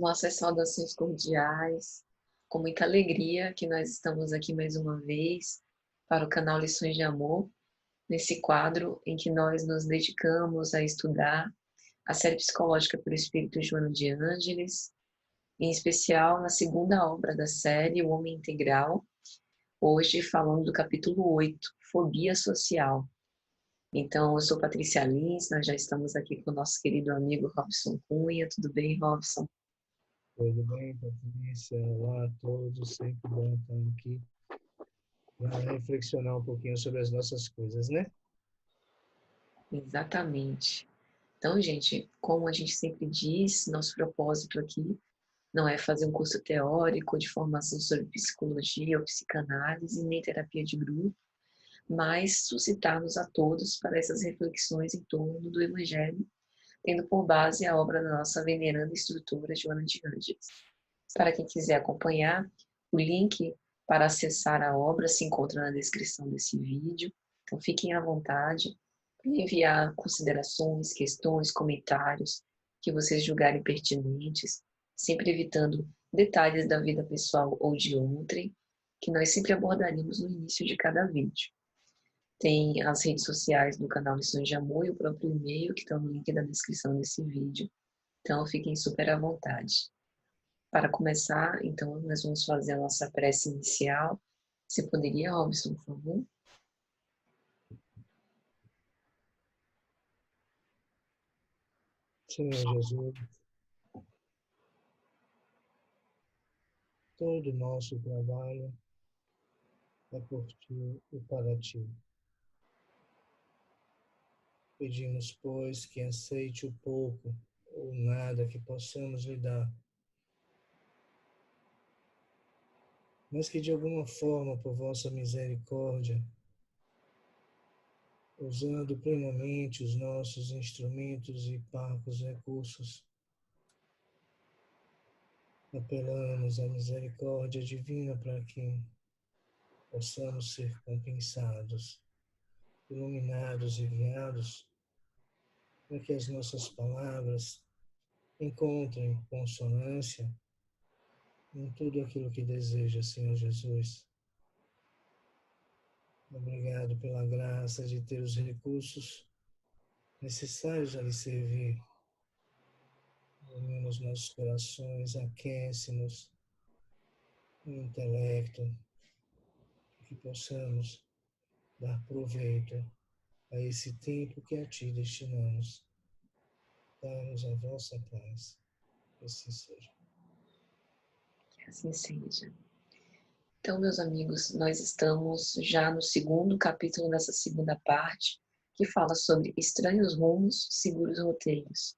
Nossas saudações cordiais, com muita alegria que nós estamos aqui mais uma vez para o canal Lições de Amor, nesse quadro em que nós nos dedicamos a estudar a série psicológica pelo Espírito Joana de Ângeles, em especial na segunda obra da série, O Homem Integral, hoje falando do capítulo 8, Fobia Social. Então, eu sou Patrícia Lins, nós já estamos aqui com o nosso querido amigo Robson Cunha. Tudo bem, Robson? Tudo bem, Patrícia? Olá a todos, sempre bom estar aqui para reflexionar um pouquinho sobre as nossas coisas, né? Exatamente. Então, gente, como a gente sempre diz, nosso propósito aqui não é fazer um curso teórico de formação sobre psicologia ou psicanálise, nem terapia de grupo, mas suscitar-nos a todos para essas reflexões em torno do Evangelho, tendo por base a obra da nossa veneranda instrutora Joana de Ângeles. Para quem quiser acompanhar, o link para acessar a obra se encontra na descrição desse vídeo, então fiquem à vontade para enviar considerações, questões, comentários que vocês julgarem pertinentes, sempre evitando detalhes da vida pessoal ou de outrem, que nós sempre abordaremos no início de cada vídeo. Tem as redes sociais do canal Lições de Amor e o próprio e-mail que estão no link da descrição desse vídeo, então fiquem super à vontade. Para começar, então, nós vamos fazer a nossa prece inicial. Você poderia, Robson, por favor? Senhor Jesus, todo o nosso trabalho é por ti e para ti. Pedimos, pois, que aceite o pouco ou nada que possamos lhe dar, mas que de alguma forma, por vossa misericórdia, usando plenamente os nossos instrumentos e parcos recursos, apelamos à misericórdia divina para que possamos ser compensados, iluminados e guiados, para que as nossas palavras encontrem consonância em tudo aquilo que deseja, Senhor Jesus. Obrigado pela graça de ter os recursos necessários a lhe servir. Ilumina os nossos corações, aquece-nos o intelecto, que possamos dar proveito a esse tempo que a Ti destinamos. Dá-nos a vossa paz. Que assim seja. Que assim seja. Então, meus amigos, nós estamos já no segundo capítulo dessa segunda parte, que fala sobre estranhos rumos, seguros roteiros.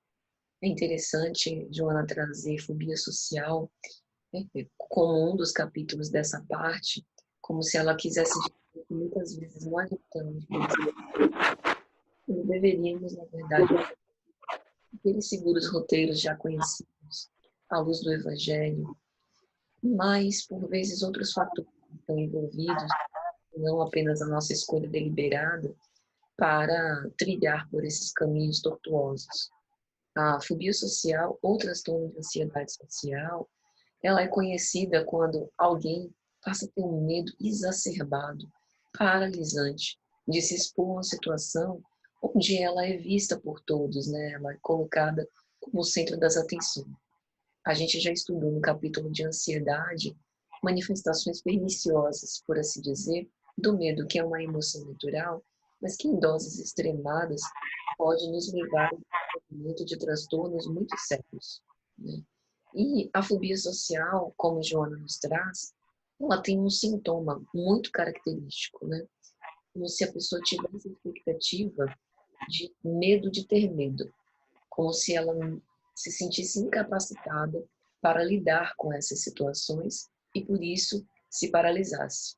É interessante, Joana, trazer fobia social, né, como um dos capítulos dessa parte, como se ela quisesse dizer que muitas vezes nós optamos por deveríamos, na verdade, aqueles seguros roteiros já conhecidos, à luz do Evangelho, mas, por vezes, outros fatores estão envolvidos, não apenas a nossa escolha deliberada, para trilhar por esses caminhos tortuosos. A fobia social, ou transtorno de ansiedade social, ela é conhecida quando alguém passa a ter um medo exacerbado, paralisante, de se expor a uma situação onde ela é vista por todos, né? Ela é colocada como o centro das atenções. A gente já estudou no capítulo de ansiedade manifestações perniciosas, por assim dizer, do medo, que é uma emoção natural, mas que em doses extremadas pode nos levar ao desenvolvimento de transtornos muito sérios, né? E a fobia social, como Joana nos traz, ela tem um sintoma muito característico, né? Como se a pessoa tivesse expectativa de medo de ter medo, como se ela se sentisse incapacitada para lidar com essas situações e, por isso, se paralisasse.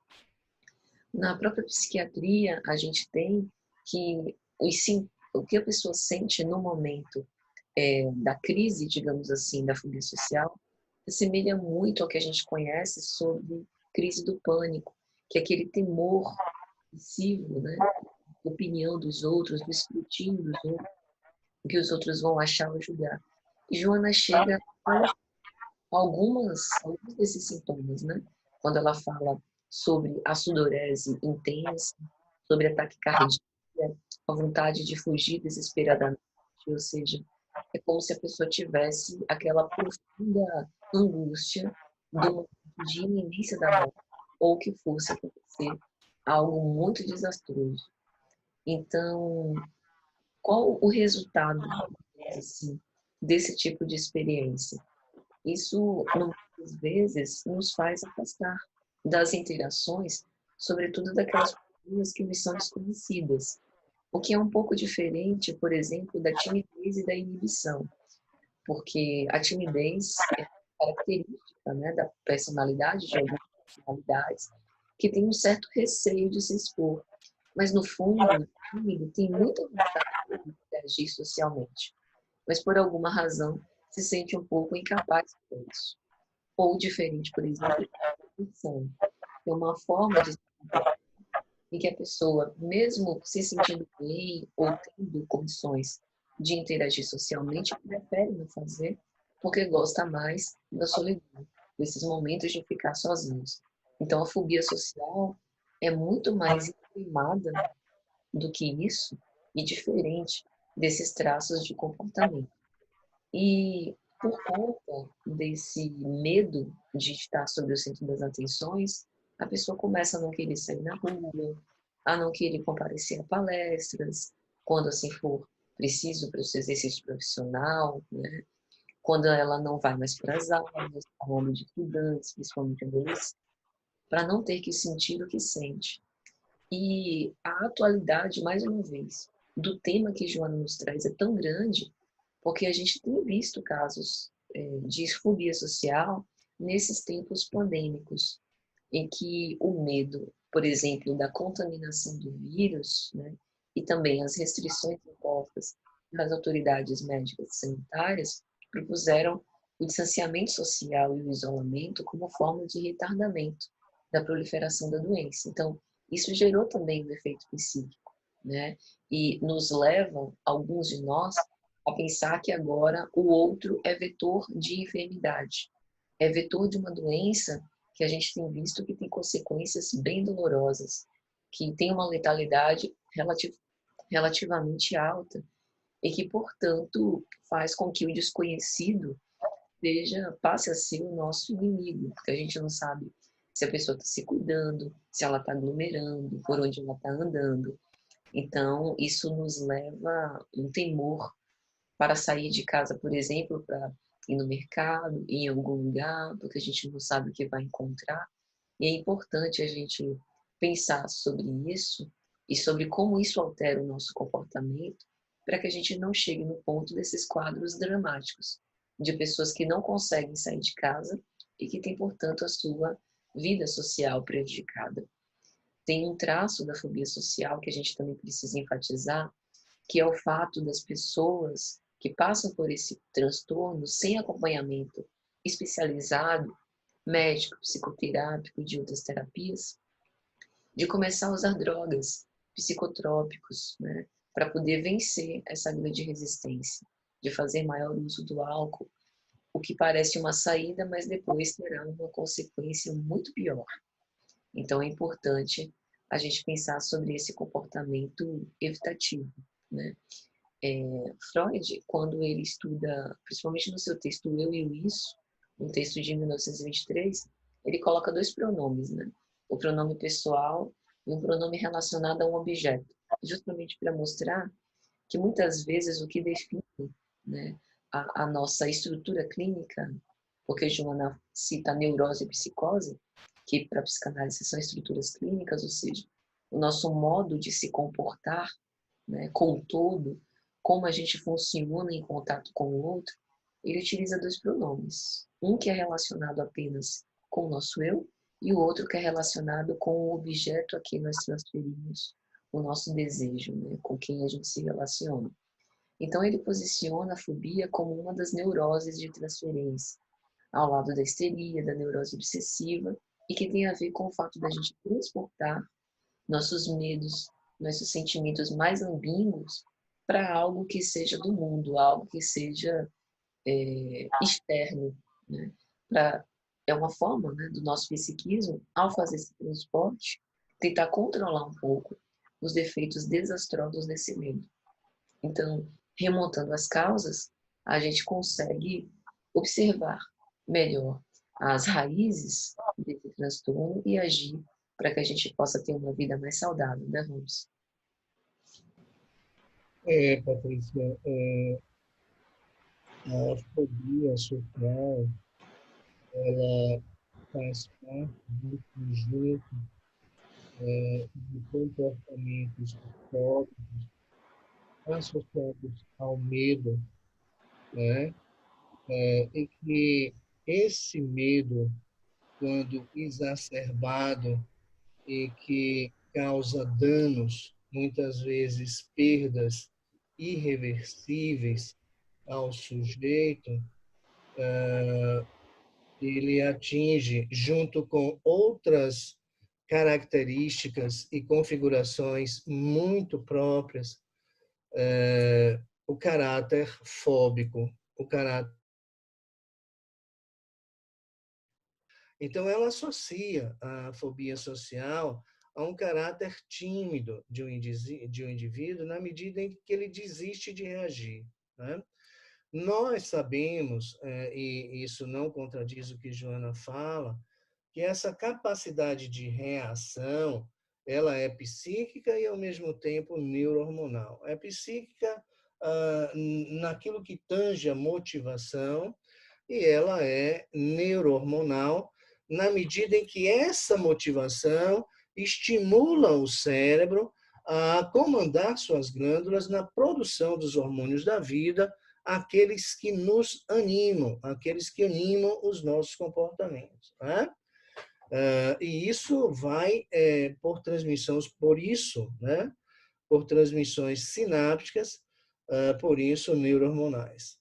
Na própria psiquiatria, a gente tem que o que a pessoa sente no momento da crise, digamos assim, da fobia social, assemelha muito ao que a gente conhece sobre crise do pânico, que é aquele temor excessivo, né? Da opinião dos outros, do escrutínio dos outros, o que os outros vão achar ou julgar. E Joana chega alguns desses sintomas, né? Quando ela fala sobre a sudorese intensa, sobre a taquicardia, a vontade de fugir desesperadamente, ou seja, é como se a pessoa tivesse aquela profunda angústia do momento de iminência da morte, ou que fosse acontecer algo muito desastroso. Então, qual o resultado, assim, desse tipo de experiência? Isso, muitas vezes, nos faz afastar das interações, sobretudo daquelas pessoas que nos são desconhecidas, o que é um pouco diferente, por exemplo, da timidez e da inibição, porque a timidez é característica, né, da personalidade, de algumas personalidades, que tem um certo receio de se expor, mas no fundo, o tímido tem muita vontade de interagir socialmente, mas por alguma razão se sente um pouco incapaz para isso. Ou diferente, por exemplo, da introversão, que é uma forma de se comportar em que a pessoa, mesmo se sentindo bem ou tendo condições de interagir socialmente, prefere não fazer porque gosta mais da solidão, desses momentos de ficar sozinhos. Então, a fobia social é muito mais inflamada do que isso e diferente desses traços de comportamento. E por conta desse medo de estar sob o centro das atenções, a pessoa começa a não querer sair na rua, a não querer comparecer a palestras, quando assim for preciso para o seu exercício profissional, né? Quando ela não vai mais para as aulas, falando de estudantes, principalmente adolescentes, para não ter que sentir o que sente. E a atualidade, mais uma vez, do tema que Joana nos traz é tão grande, porque a gente tem visto casos de fobia social nesses tempos pandêmicos, em que o medo, por exemplo, da contaminação do vírus, né, e também as restrições impostas das autoridades médicas e sanitárias, propuseram o distanciamento social e o isolamento como forma de retardamento da proliferação da doença. Então, isso gerou também um efeito psíquico, né? E nos levam, alguns de nós, a pensar que agora o outro é vetor de enfermidade, é vetor de uma doença que a gente tem visto que tem consequências bem dolorosas, que tem uma letalidade relativamente alta e que, portanto, faz com que o desconhecido passe a ser o nosso inimigo, porque a gente não sabe se a pessoa está se cuidando, se ela está aglomerando, por onde ela está andando. Então, isso nos leva a um temor para sair de casa, por exemplo, para ir no mercado, ir em algum lugar, porque a gente não sabe o que vai encontrar. E é importante a gente pensar sobre isso e sobre como isso altera o nosso comportamento, para que a gente não chegue no ponto desses quadros dramáticos, de pessoas que não conseguem sair de casa e que têm, portanto, a sua vida social prejudicada. Tem um traço da fobia social que a gente também precisa enfatizar, que é o fato das pessoas que passam por esse transtorno sem acompanhamento especializado, médico, psicoterápico e de outras terapias, de começar a usar drogas, psicotrópicos, né, para poder vencer essa grande resistência, de fazer maior uso do álcool, o que parece uma saída, mas depois terá uma consequência muito pior. Então é importante a gente pensar sobre esse comportamento evitativo, né? Freud, quando ele estuda, principalmente no seu texto Eu e o Isso, um texto de 1923, ele coloca dois pronomes, né? O pronome pessoal e um pronome relacionado a um objeto, justamente para mostrar que muitas vezes o que define, né, a nossa estrutura clínica, porque Joana cita a neurose e psicose, que para a psicanálise são estruturas clínicas, ou seja, o nosso modo de se comportar, né, com o todo, como a gente funciona em contato com o outro, ele utiliza dois pronomes. Um que é relacionado apenas com o nosso eu e o outro que é relacionado com o objeto a que nós transferimos o nosso desejo, né, com quem a gente se relaciona. Então ele posiciona a fobia como uma das neuroses de transferência, ao lado da histeria, da neurose obsessiva, e que tem a ver com o fato da gente transportar nossos medos, nossos sentimentos mais ambíguos para algo que seja do mundo, algo que seja externo, né? É uma forma, né, do nosso psiquismo, ao fazer esse transporte, tentar controlar um pouco os efeitos desastrosos desse medo. Então, remontando as causas, a gente consegue observar melhor as raízes desse transtorno e agir para que a gente possa ter uma vida mais saudável, né, Ramos? Patrícia, a fobia social, ela faz parte do conjunto de comportamentos psicóticos associados ao medo, né? E que esse medo, quando exacerbado e que causa danos, muitas vezes perdas irreversíveis ao sujeito, ele atinge, junto com outras características e configurações muito próprias, o caráter fóbico, o caráter. Então, ela associa a fobia social a um caráter tímido de um indivíduo na medida em que ele desiste de reagir, né? Nós sabemos, e isso não contradiz o que Joana fala, que essa capacidade de reação, ela é psíquica e, ao mesmo tempo, neurohormonal. É psíquica naquilo que tange a motivação e ela é neurohormonal na medida em que essa motivação estimula o cérebro a comandar suas glândulas na produção dos hormônios da vida, aqueles que nos animam, aqueles que animam os nossos comportamentos, né? E isso vai por transmissões, por isso, né? Por transmissões sinápticas, por isso neurohormonais.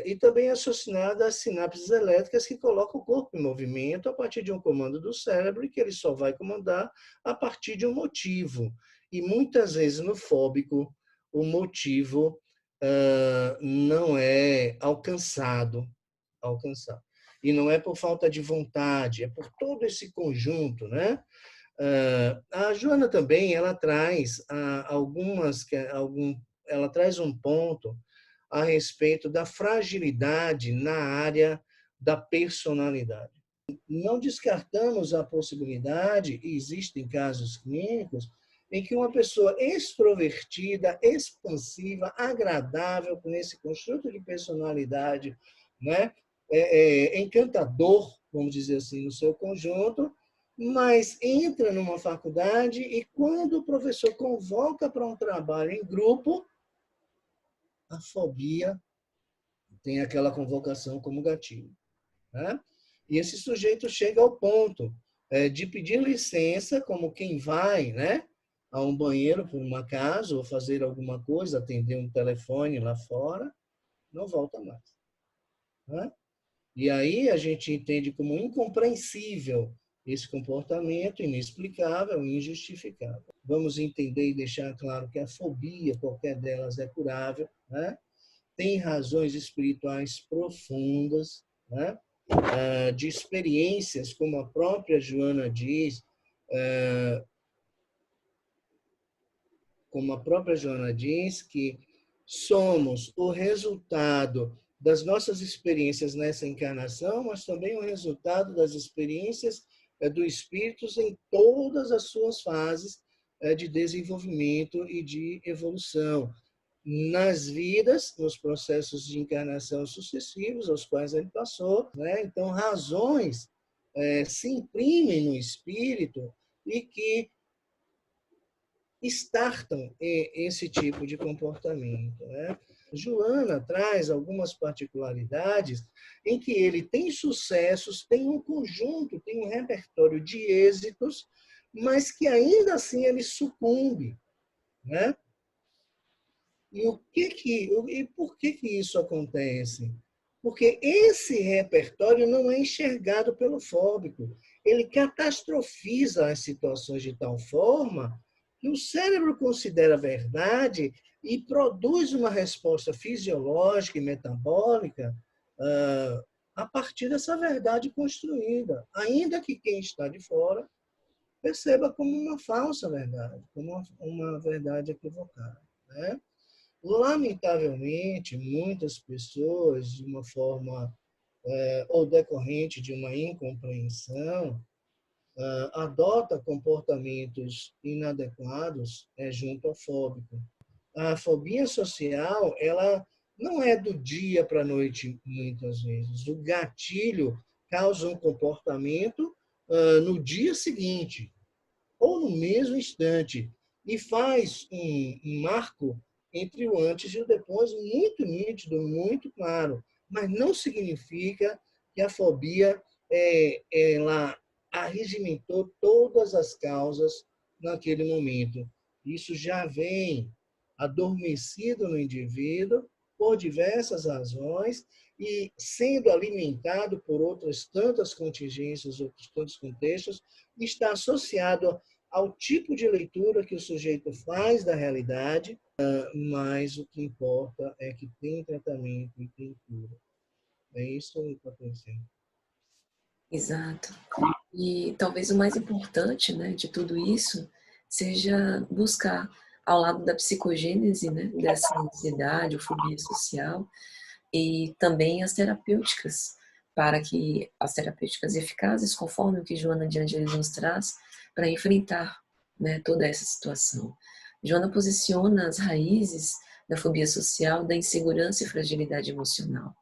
E também associada às sinapses elétricas que colocam o corpo em movimento a partir de um comando do cérebro e que ele só vai comandar a partir de um motivo. E muitas vezes no fóbico, o motivo não é alcançado. E não é por falta de vontade, é por todo esse conjunto, né? A Joana também, ela traz ela traz um ponto a respeito da fragilidade na área da personalidade. Não descartamos a possibilidade, e existem casos clínicos, em que uma pessoa extrovertida, expansiva, agradável, com esse construto de personalidade, né, encantador, vamos dizer assim, no seu conjunto, mas entra numa faculdade e quando o professor convoca para um trabalho em grupo, a fobia tem aquela convocação como gatilho, né? E esse sujeito chega ao ponto de pedir licença, como quem vai, né, a um banheiro por uma casa, ou fazer alguma coisa, atender um telefone lá fora, não volta mais, né? E aí a gente entende como incompreensível esse comportamento, inexplicável e injustificável. Vamos entender e deixar claro que a fobia, qualquer delas, é curável, né? Tem razões espirituais profundas, né? De experiências, como a própria Joana diz, que somos o resultado das nossas experiências nessa encarnação, mas também o resultado das experiências do espírito em todas as suas fases de desenvolvimento e de evolução, nas vidas, nos processos de encarnação sucessivos aos quais ele passou, né? Então, razões se imprimem no espírito e que startam esse tipo de comportamento, né? Joana traz algumas particularidades em que ele tem sucessos, tem um conjunto, tem um repertório de êxitos, mas que ainda assim ele sucumbe, né? E por que isso acontece? Porque esse repertório não é enxergado pelo fóbico. Ele catastrofiza as situações de tal forma que o cérebro considera verdade e produz uma resposta fisiológica e metabólica a partir dessa verdade construída, ainda que quem está de fora perceba como uma falsa verdade, como uma verdade equivocada, né? Lamentavelmente, muitas pessoas, de uma forma ou decorrente de uma incompreensão, adota comportamentos inadequados junto ao fóbico. A fobia social, ela não é do dia para a noite, muitas vezes. O gatilho causa um comportamento no dia seguinte, ou no mesmo instante, e faz um marco entre o antes e o depois muito nítido, muito claro. Mas não significa que a fobia ela arregimentou todas as causas naquele momento. Isso já vem adormecido no indivíduo por diversas razões e sendo alimentado por outras tantas contingências, outros tantos contextos, está associado ao tipo de leitura que o sujeito faz da realidade, mas o que importa é que tem tratamento e tem cura. É isso que está acontecendo. Exato. E talvez o mais importante, né, de tudo isso seja buscar, ao lado da psicogênese, né, dessa ansiedade ou fobia social, e também as terapêuticas, para que as terapêuticas eficazes, conforme o que Joana de Angelis nos traz, para enfrentar, né, toda essa situação. Joana posiciona as raízes da fobia social, da insegurança e fragilidade emocional.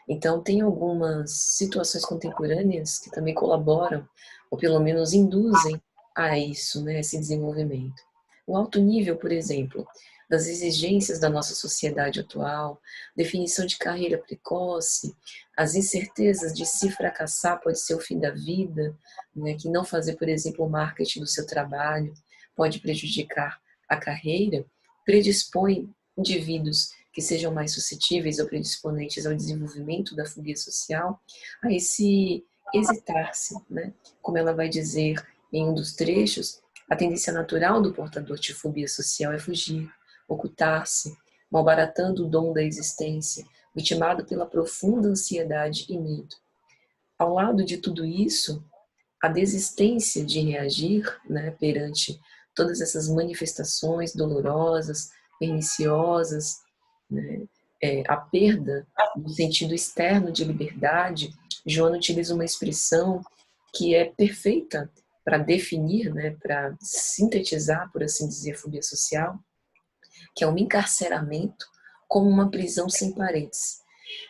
Então, tem algumas situações contemporâneas que também colaboram, ou pelo menos induzem a isso, né, esse desenvolvimento. O alto nível, por exemplo, das exigências da nossa sociedade atual, definição de carreira precoce, as incertezas de se fracassar pode ser o fim da vida, né, que não fazer, por exemplo, o marketing do seu trabalho pode prejudicar a carreira, predispõe indivíduos que sejam mais suscetíveis ou predisponentes ao desenvolvimento da fobia social, a esse hesitar-se, né? Como ela vai dizer em um dos trechos, a tendência natural do portador de fobia social é fugir, ocultar-se, malbaratando o dom da existência, vitimado pela profunda ansiedade e medo. Ao lado de tudo isso, a desistência de reagir, né, perante todas essas manifestações dolorosas, perniciosas, né, a perda no sentido externo de liberdade. Joana utiliza uma expressão que é perfeita para definir, né, para sintetizar, por assim dizer, a fobia social, que é um encarceramento como uma prisão sem paredes.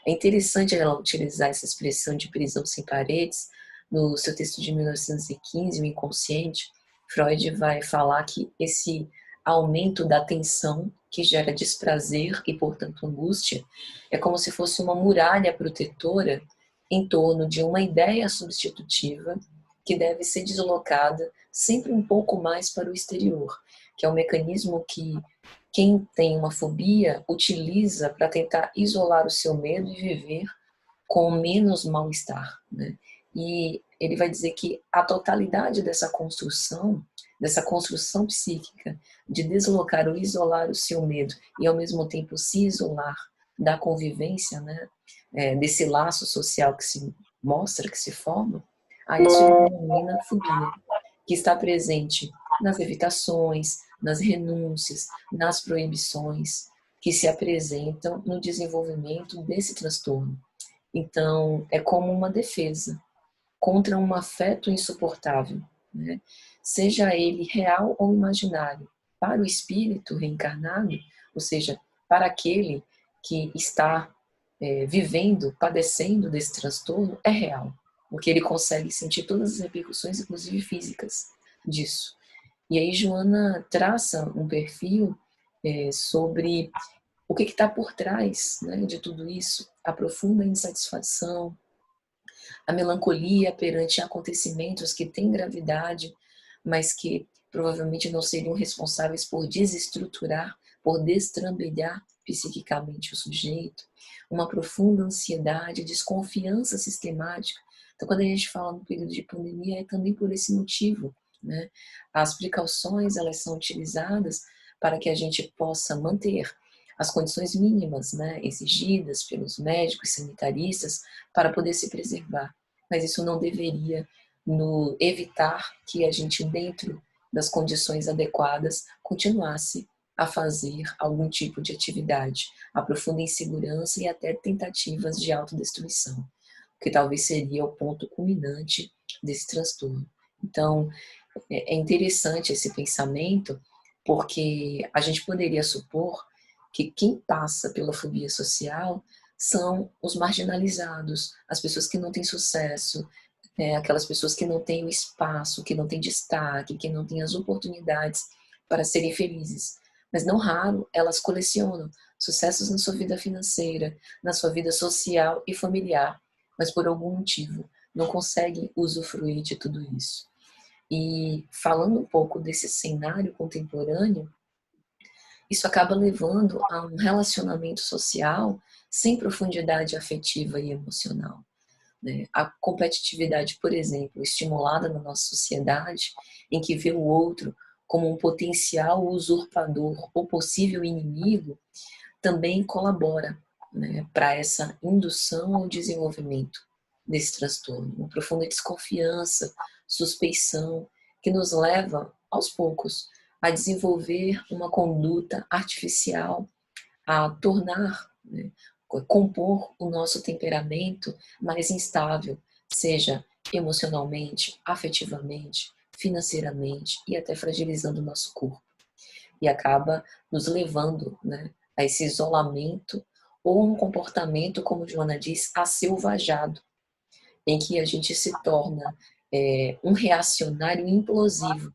É interessante ela utilizar essa expressão de prisão sem paredes. No seu texto de 1915, O Inconsciente, Freud vai falar que esse aumento da tensão que gera desprazer e, portanto, angústia, é como se fosse uma muralha protetora em torno de uma ideia substitutiva que deve ser deslocada sempre um pouco mais para o exterior, que é um mecanismo que quem tem uma fobia utiliza para tentar isolar o seu medo e viver com menos mal-estar, né? E ele vai dizer que a totalidade dessa construção psíquica de deslocar ou isolar o seu medo e ao mesmo tempo se isolar da convivência, né, desse laço social que se mostra, que se forma, a isso ele denomina fobia, que está presente nas evitações, nas renúncias, nas proibições que se apresentam no desenvolvimento desse transtorno. Então, é como uma defesa contra um afeto insuportável, né? Seja ele real ou imaginário. Para o espírito reencarnado, ou seja, para aquele que está vivendo, padecendo desse transtorno, é real, porque ele consegue sentir todas as repercussões, inclusive físicas, disso. E aí Joana traça um perfil sobre o que está por trás, né, de tudo isso, a profunda insatisfação, a melancolia perante acontecimentos que têm gravidade, mas que provavelmente não seriam responsáveis por desestruturar, por destrambelhar psiquicamente o sujeito, uma profunda ansiedade, desconfiança sistemática. Então, quando a gente fala no período de pandemia, é também por esse motivo, né? As precauções, elas são utilizadas para que a gente possa manter as condições mínimas, né, exigidas pelos médicos sanitaristas para poder se preservar. Mas isso não deveria evitar que a gente, dentro das condições adequadas, continuasse a fazer algum tipo de atividade, a profunda insegurança e até tentativas de autodestruição, que talvez seria o ponto culminante desse transtorno. Então, é interessante esse pensamento, porque a gente poderia supor que quem passa pela fobia social são os marginalizados, as pessoas que não têm sucesso, aquelas pessoas que não têm o espaço, que não têm destaque, que não têm as oportunidades para serem felizes. Mas não raro, elas colecionam sucessos na sua vida financeira, na sua vida social e familiar, mas por algum motivo não conseguem usufruir de tudo isso. E falando um pouco desse cenário contemporâneo, isso acaba levando a um relacionamento social sem profundidade afetiva e emocional, né? A competitividade, por exemplo, estimulada na nossa sociedade, em que vê o outro como um potencial usurpador ou possível inimigo, também colabora, né, para essa indução ao desenvolvimento desse transtorno. Uma profunda desconfiança, suspeição, que nos leva, aos poucos, a desenvolver uma conduta artificial, a tornar, né, compor o nosso temperamento mais instável, seja emocionalmente, afetivamente, financeiramente e até fragilizando o nosso corpo. E acaba nos levando, né, a esse isolamento ou um comportamento, como Joana diz, aselvajado, em que a gente se torna um reacionário implosivo.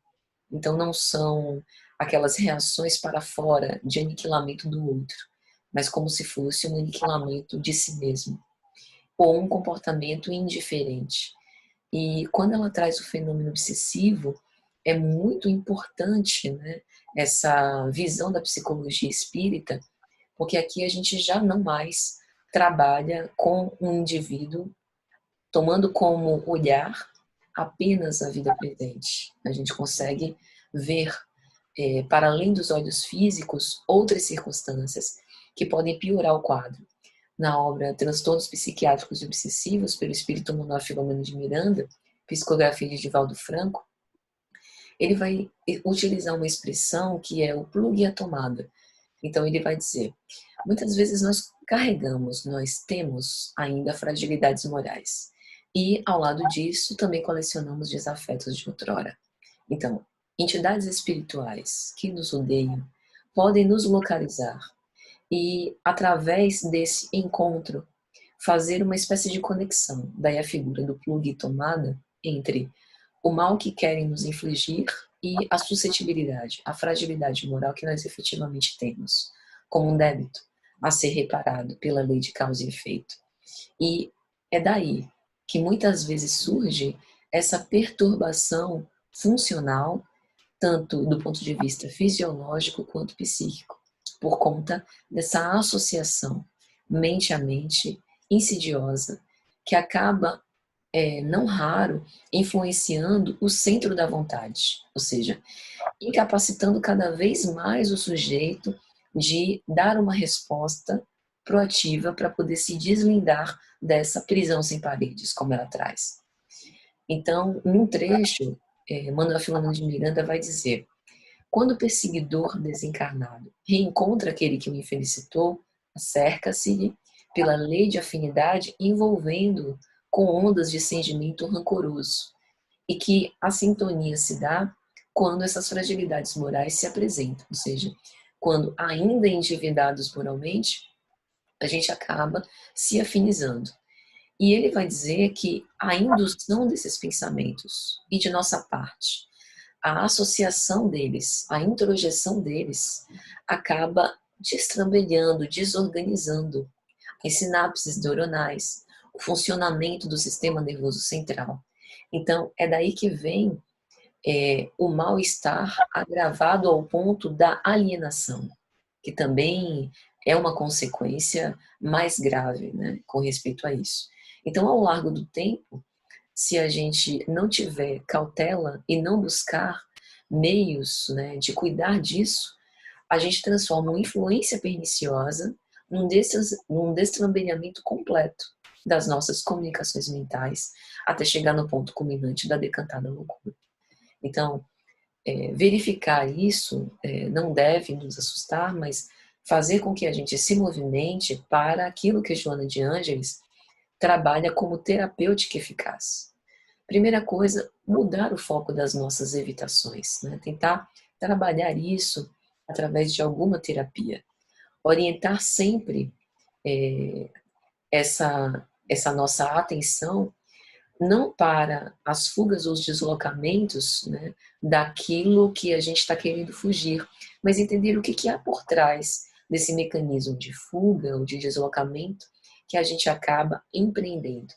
Então não são aquelas reações para fora de aniquilamento do outro, mas como se fosse um aniquilamento de si mesmo, ou um comportamento indiferente. E quando ela traz o fenômeno obsessivo, é muito importante, né, essa visão da psicologia espírita, porque aqui a gente já não mais trabalha com um indivíduo tomando como olhar apenas a vida presente. A gente consegue ver, para além dos olhos físicos, outras circunstâncias que podem piorar o quadro. Na obra Transtornos Psiquiátricos e Obsessivos, pelo espírito Manuel Filomeno de Miranda, psicografia de Divaldo Franco, ele vai utilizar uma expressão que é o plug e a tomada. Então ele vai dizer, muitas vezes nós carregamos, nós temos ainda fragilidades morais. E, ao lado disso, também colecionamos desafetos de outrora. Então, entidades espirituais que nos odeiam podem nos localizar e, através desse encontro, fazer uma espécie de conexão. Daí a figura do plug e tomada entre o mal que querem nos infligir e a suscetibilidade, a fragilidade moral que nós efetivamente temos, como um débito a ser reparado pela lei de causa e efeito. E é daí que muitas vezes surge essa perturbação funcional, tanto do ponto de vista fisiológico quanto psíquico, por conta dessa associação mente a mente insidiosa, que acaba, não raro, influenciando o centro da vontade, ou seja, incapacitando cada vez mais o sujeito de dar uma resposta proativa para poder se deslindar dessa prisão sem paredes, como ela traz. Então, num trecho, Manuel Filomeno de Miranda vai dizer: quando o perseguidor desencarnado reencontra aquele que o infelicitou, cerca-se pela lei de afinidade, envolvendo-o com ondas de sentimento rancoroso, e que a sintonia se dá quando essas fragilidades morais se apresentam, ou seja, quando ainda endividados moralmente, a gente acaba se afinizando. E ele vai dizer que a indução desses pensamentos e de nossa parte, a associação deles, a introjeção deles, acaba destrambelhando, desorganizando as sinapses neuronais, o funcionamento do sistema nervoso central. Então, é daí que vem o mal-estar agravado ao ponto da alienação, que também é uma consequência mais grave, né, com respeito a isso. Então, ao largo do tempo, se a gente não tiver cautela e não buscar meios, né, de cuidar disso, a gente transforma uma influência perniciosa num destrambelhamento completo das nossas comunicações mentais, até chegar no ponto culminante da decantada loucura. Então, verificar isso não deve nos assustar, mas fazer com que a gente se movimente para aquilo que Joana de Ângeles trabalha como terapêutica eficaz. Primeira coisa, mudar o foco das nossas evitações, né? Tentar trabalhar isso através de alguma terapia. Orientar sempre essa nossa atenção não para as fugas ou os deslocamentos, né, daquilo que a gente está querendo fugir, mas entender o que há por trás desse mecanismo de fuga ou de deslocamento que a gente acaba empreendendo.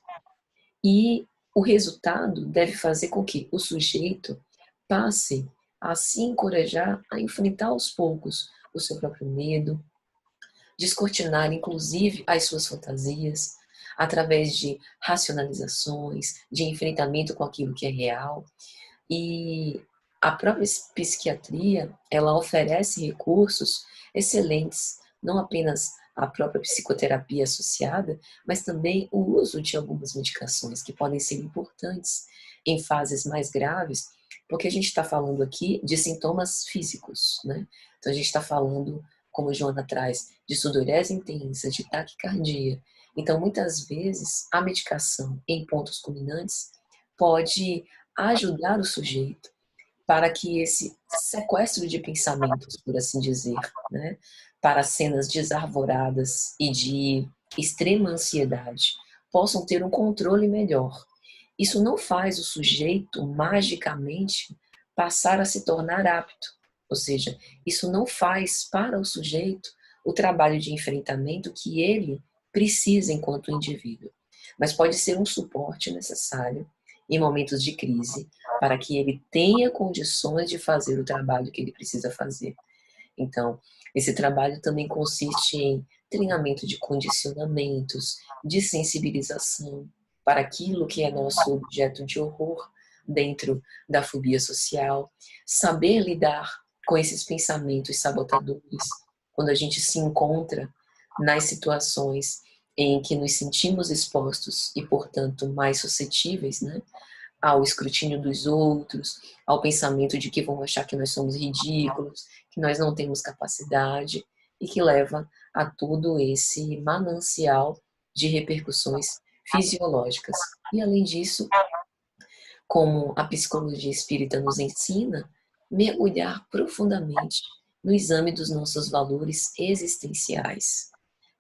E o resultado deve fazer com que o sujeito passe a se encorajar a enfrentar aos poucos o seu próprio medo, descortinar inclusive as suas fantasias, através de racionalizações, de enfrentamento com aquilo que é real. E a própria psiquiatria, ela oferece recursos excelentes, não apenas a própria psicoterapia associada, mas também o uso de algumas medicações que podem ser importantes em fases mais graves, porque a gente está falando aqui de sintomas físicos, né? Então a gente está falando, como a Joana traz, de sudorese intensa, de taquicardia. Então, muitas vezes, a medicação em pontos culminantes pode ajudar o sujeito para que esse sequestro de pensamentos, por assim dizer, né, para cenas desarvoradas e de extrema ansiedade, possam ter um controle melhor. Isso não faz o sujeito magicamente passar a se tornar apto, ou seja, isso não faz para o sujeito o trabalho de enfrentamento que ele precisa enquanto indivíduo, mas pode ser um suporte necessário em momentos de crise, para que ele tenha condições de fazer o trabalho que ele precisa fazer. Então, esse trabalho também consiste em treinamento de condicionamentos, de sensibilização para aquilo que é nosso objeto de horror dentro da fobia social, saber lidar com esses pensamentos sabotadores quando a gente se encontra nas situações em que nos sentimos expostos e, portanto, mais suscetíveis, né, ao escrutínio dos outros, ao pensamento de que vão achar que nós somos ridículos, que nós não temos capacidade, e que leva a todo esse manancial de repercussões fisiológicas. E, além disso, como a psicologia espírita nos ensina, mergulhar profundamente no exame dos nossos valores existenciais,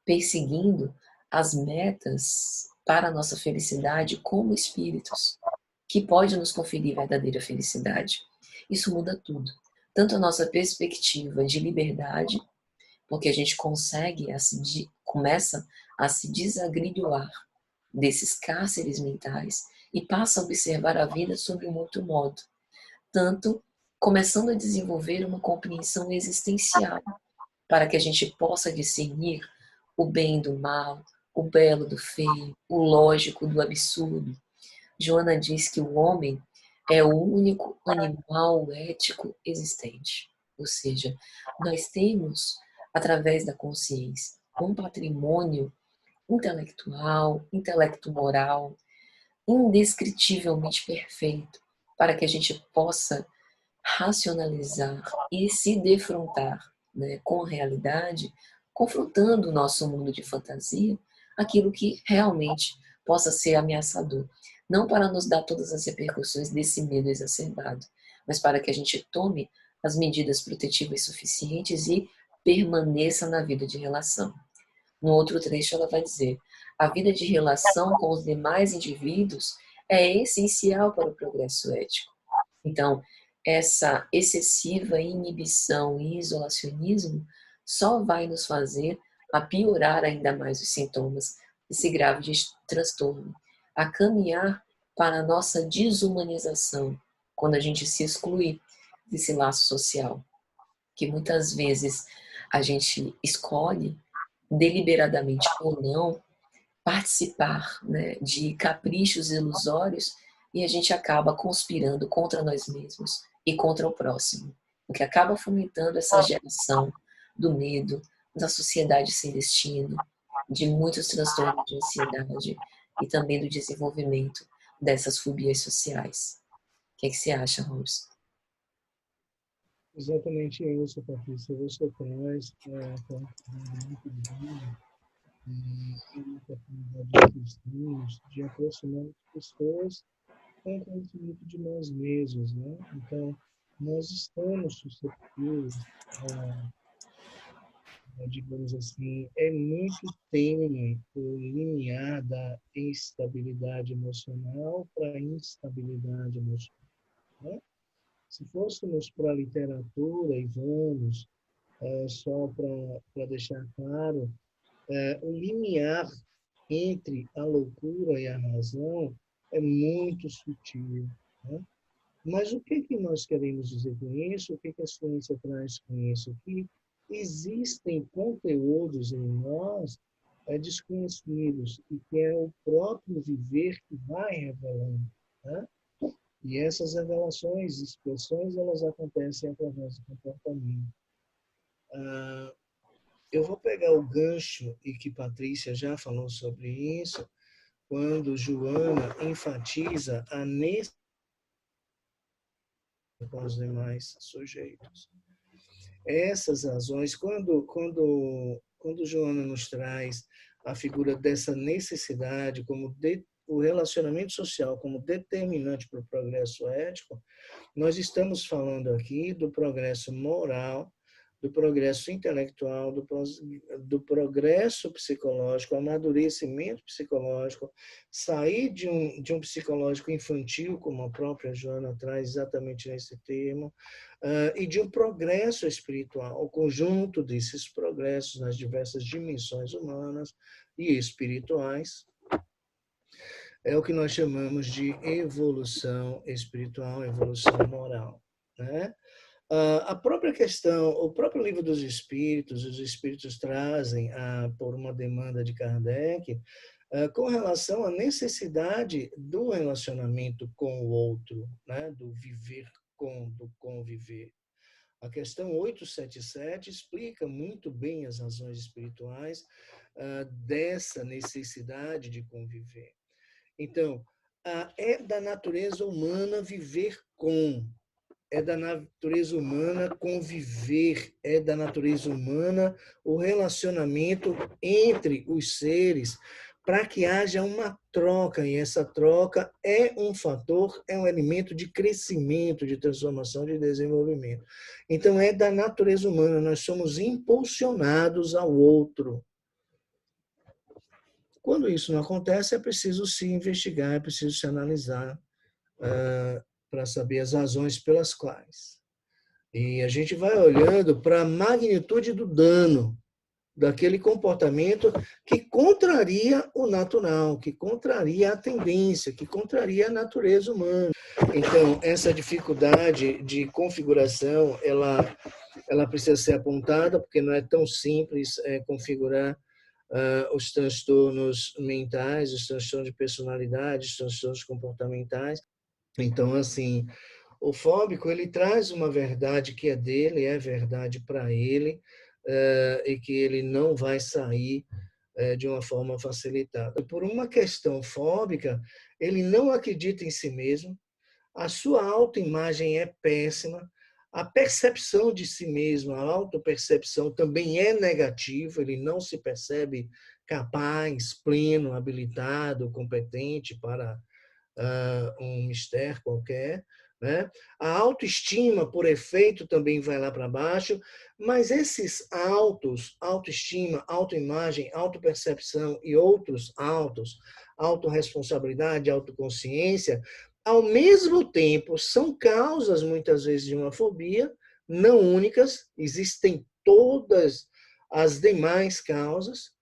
perseguindo as metas para a nossa felicidade como espíritos, que pode nos conferir verdadeira felicidade. Isso muda tudo. Tanto a nossa perspectiva de liberdade, porque a gente começa a se desagrilhoar desses cárceres mentais e passa a observar a vida sob um outro modo. Tanto começando a desenvolver uma compreensão existencial, para que a gente possa discernir o bem do mal, o belo do feio, o lógico do absurdo. Joana diz que o homem é o único animal ético existente. Ou seja, nós temos, através da consciência, um patrimônio intelectual, intelecto-moral, indescritivelmente perfeito, para que a gente possa racionalizar e se defrontar, né, com a realidade, confrontando o nosso mundo de fantasia, aquilo que realmente possa ser ameaçador. Não para nos dar todas as repercussões desse medo exacerbado, mas para que a gente tome as medidas protetivas suficientes e permaneça na vida de relação. No outro trecho, ela vai dizer: a vida de relação com os demais indivíduos é essencial para o progresso ético. Então, essa excessiva inibição e isolacionismo só vai nos fazer a piorar ainda mais os sintomas desse grave transtorno, a caminhar para a nossa desumanização, quando a gente se exclui desse laço social, que muitas vezes a gente escolhe, deliberadamente ou não, participar, né, de caprichos ilusórios, e a gente acaba conspirando contra nós mesmos e contra o próximo. o que acaba fomentando essa geração do medo, da sociedade sem destino, de muitos transtornos de ansiedade e também do desenvolvimento dessas fobias sociais. O que você acha, Rose? Exatamente isso, Patrícia. Você traz muito bem uma oportunidade de cristãos de aproximar as pessoas com o conhecimento de nós mesmos, né? Então, nós estamos suscetíveis digamos assim, é muito tênue o limiar da estabilidade emocional para a instabilidade emocional, né? Se fôssemos para a literatura e vamos, só para deixar claro, o limiar entre a loucura e a razão é muito sutil, né? Mas o que nós queremos dizer com isso? O que a ciência traz com isso? Que existem conteúdos em nós desconhecidos e que é o próprio viver que vai revelando, né? E essas revelações, expressões, elas acontecem através do comportamento. Eu vou pegar o gancho, e que Patrícia já falou sobre isso, quando Joana enfatiza a necessidade com os demais sujeitos. Essas razões, quando Joana nos traz a figura dessa necessidade como o relacionamento social como determinante para o progresso ético, nós estamos falando aqui do progresso moral, do progresso intelectual, do progresso psicológico, amadurecimento psicológico, sair de um psicológico infantil, como a própria Joana traz exatamente nesse termo, e de um progresso espiritual, o conjunto desses progressos nas diversas dimensões humanas e espirituais, é o que nós chamamos de evolução espiritual, evolução moral, né? A própria questão, o próprio livro dos Espíritos, os Espíritos trazem, por uma demanda de Kardec, com relação à necessidade do relacionamento com o outro, né? Do viver com, do conviver. A questão 877 explica muito bem as razões espirituais dessa necessidade de conviver. Então, é da natureza humana viver com, é da natureza humana conviver, é da natureza humana o relacionamento entre os seres, para que haja uma troca, e essa troca é um fator, é um elemento de crescimento, de transformação, de desenvolvimento. Então, é da natureza humana, nós somos impulsionados ao outro. Quando isso não acontece, é preciso se investigar, é preciso se analisar para saber as razões pelas quais. E a gente vai olhando para a magnitude do dano daquele comportamento que contraria o natural, que contraria a tendência, que contraria a natureza humana. Então, essa dificuldade de configuração, ela precisa ser apontada, porque não é tão simples configurar os transtornos mentais, os transtornos de personalidade, os transtornos comportamentais. Então, assim, o fóbico, ele traz uma verdade que é dele, é verdade para ele, e que ele não vai sair de uma forma facilitada. Por uma questão fóbica, ele não acredita em si mesmo, a sua autoimagem é péssima, a percepção de si mesmo, a autopercepção também é negativa, ele não se percebe capaz, pleno, habilitado, competente para um mistério qualquer, né? A autoestima, por efeito, também vai lá para baixo, mas esses autoestima, autoimagem, autopercepção e outros autorresponsabilidade, autoconsciência, ao mesmo tempo, são causas, muitas vezes, de uma fobia, não únicas, existem todas as demais causas,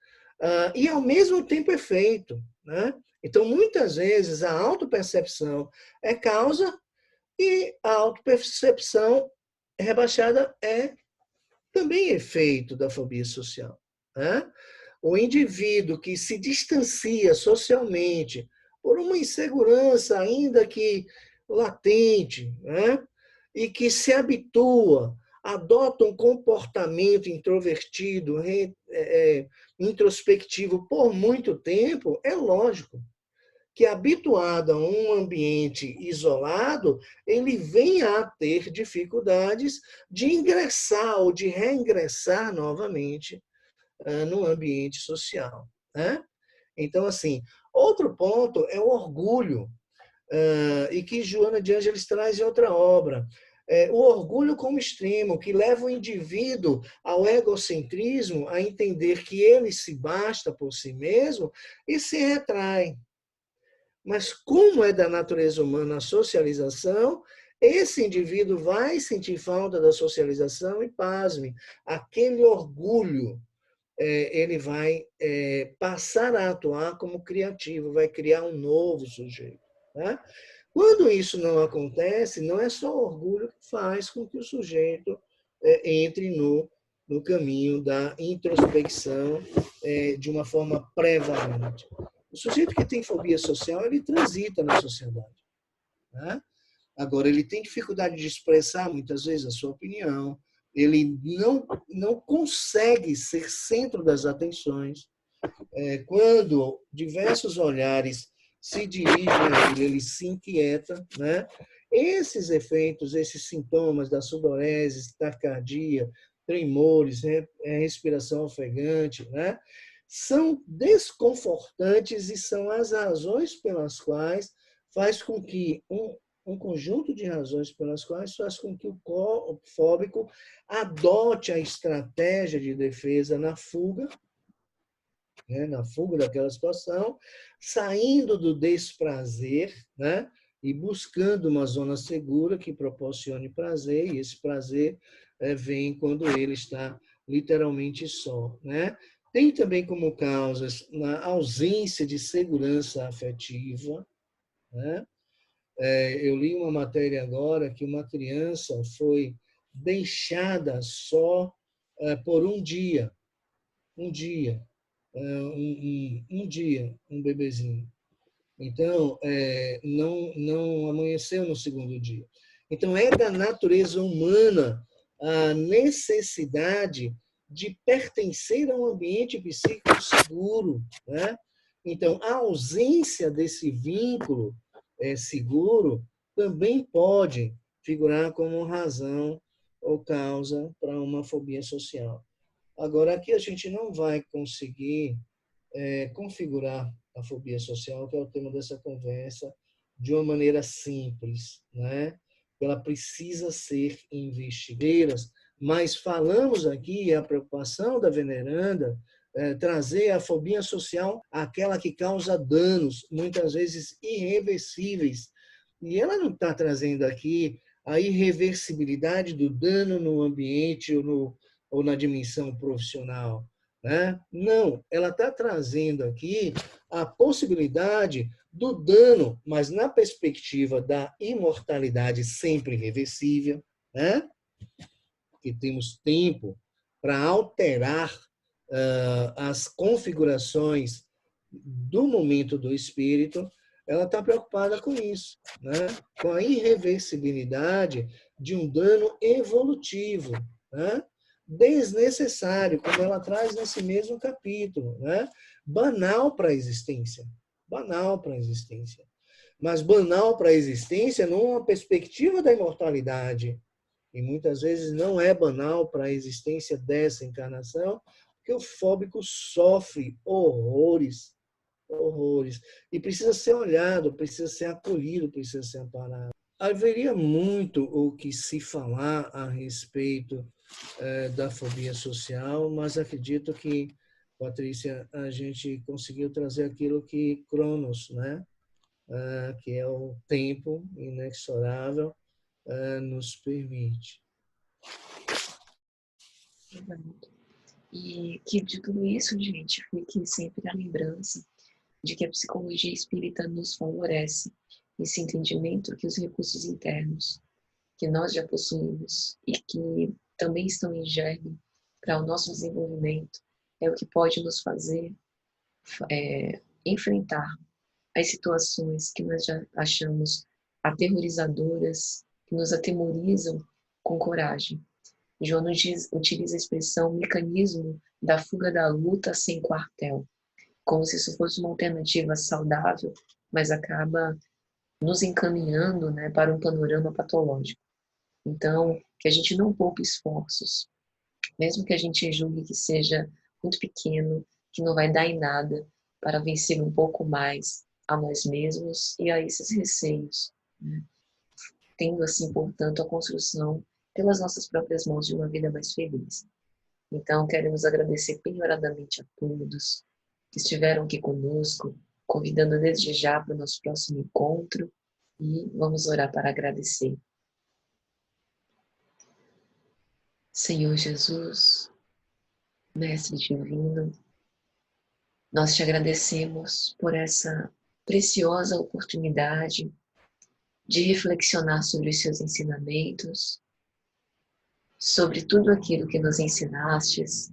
e ao mesmo tempo efeito, né? Então, muitas vezes, a autopercepção é causa e a autopercepção rebaixada é também efeito da fobia social, né? O indivíduo que se distancia socialmente por uma insegurança ainda que latente, né? e que se habitua, adota um comportamento introvertido, introspectivo por muito tempo, é lógico que, habituado a um ambiente isolado, ele vem a ter dificuldades de ingressar ou de reingressar novamente no ambiente social, né? Então, assim, outro ponto é o orgulho, e que Joana de Ângeles traz em outra obra. O orgulho como extremo, que leva o indivíduo ao egocentrismo, a entender que ele se basta por si mesmo e se retrai. Mas como é da natureza humana a socialização, esse indivíduo vai sentir falta da socialização e, pasme, aquele orgulho, ele vai passar a atuar como criativo, vai criar um novo sujeito. Né? Quando isso não acontece, não é só o orgulho que faz com que o sujeito entre no caminho da introspecção de uma forma prevalente. O sujeito que tem fobia social, ele transita na sociedade. Né? Agora, ele tem dificuldade de expressar, muitas vezes, a sua opinião, ele não consegue ser centro das atenções. Quando diversos olhares se dirigem a ele, ele se inquieta. Né? Esses efeitos, esses sintomas da sudorese, taquicardia, tremores, respiração ofegante, né? São desconfortantes e são as razões pelas quais faz com que um conjunto de razões pelas quais faz com que o fóbico adote a estratégia de defesa na fuga, né, na fuga daquela situação, saindo do desprazer, né, e buscando uma zona segura que proporcione prazer, e esse prazer vem quando ele está literalmente só. Né? Tem também como causas a ausência de segurança afetiva. Né? Eu li uma matéria agora que uma criança foi deixada só por um dia, um dia, um bebezinho. Então, não amanheceu no segundo dia. Então, é da natureza humana a necessidade de pertencer a um ambiente psíquico seguro. Né? Então, a ausência desse vínculo seguro também pode figurar como razão ou causa para uma fobia social. Agora, aqui a gente não vai conseguir configurar a fobia social, que é o tema dessa conversa, de uma maneira simples, né? Ela precisa ser investigada, mas falamos aqui a preocupação da veneranda trazer a fobia social aquela que causa danos, muitas vezes irreversíveis. E ela não está trazendo aqui a irreversibilidade do dano no ambiente ou na dimensão profissional. Né? Não, ela está trazendo aqui a possibilidade do dano, mas na perspectiva da imortalidade sempre irreversível, né? Que temos tempo para alterar as configurações do momento do espírito, ela está preocupada com isso, né? Com a irreversibilidade de um dano evolutivo, né? Desnecessário, como ela traz nesse mesmo capítulo, né? Banal para a existência, banal para a existência, mas banal para a existência numa perspectiva da imortalidade, e muitas vezes não é banal para a existência dessa encarnação, porque o fóbico sofre horrores, horrores, e precisa ser olhado, precisa ser acolhido, precisa ser amparado. Haveria muito o que se falar a respeito da fobia social, mas acredito que, Patrícia, a gente conseguiu trazer aquilo que Cronos, né? Que é o tempo inexorável, nos permite. E que de tudo isso, gente, fique sempre a lembrança de que a psicologia espírita nos favorece esse entendimento que os recursos internos que nós já possuímos e que também estão em germe para o nosso desenvolvimento é o que pode nos fazer enfrentar as situações que nós já achamos aterrorizadoras que nos atemorizam com coragem. João utiliza a expressão mecanismo da fuga da luta sem quartel, como se isso fosse uma alternativa saudável, mas acaba nos encaminhando, né, para um panorama patológico. Então, que a gente não poupe esforços, mesmo que a gente julgue que seja muito pequeno, que não vai dar em nada, para vencer um pouco mais a nós mesmos e a esses receios, né? Tendo assim, portanto, a construção pelas nossas próprias mãos de uma vida mais feliz. Então, queremos agradecer penhoradamente a todos que estiveram aqui conosco, convidando desde já para o nosso próximo encontro e vamos orar para agradecer. Senhor Jesus, Mestre Divino, nós te agradecemos por essa preciosa oportunidade de reflexionar sobre os seus ensinamentos, sobre tudo aquilo que nos ensinastes,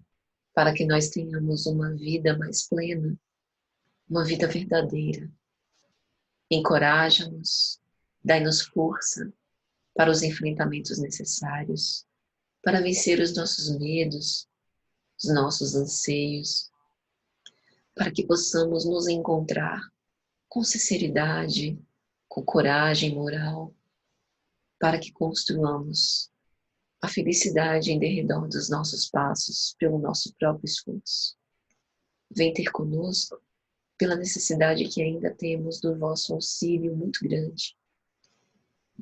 para que nós tenhamos uma vida mais plena, uma vida verdadeira. Encoraja-nos, dai-nos força para os enfrentamentos necessários, para vencer os nossos medos, os nossos anseios, para que possamos nos encontrar com sinceridade, com coragem moral, para que construamos a felicidade em derredor dos nossos passos pelo nosso próprio esforço. Vem ter conosco pela necessidade que ainda temos do vosso auxílio muito grande.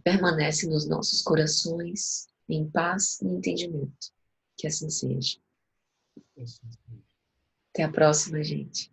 Permanece nos nossos corações em paz e entendimento. Que assim seja. Até a próxima, gente.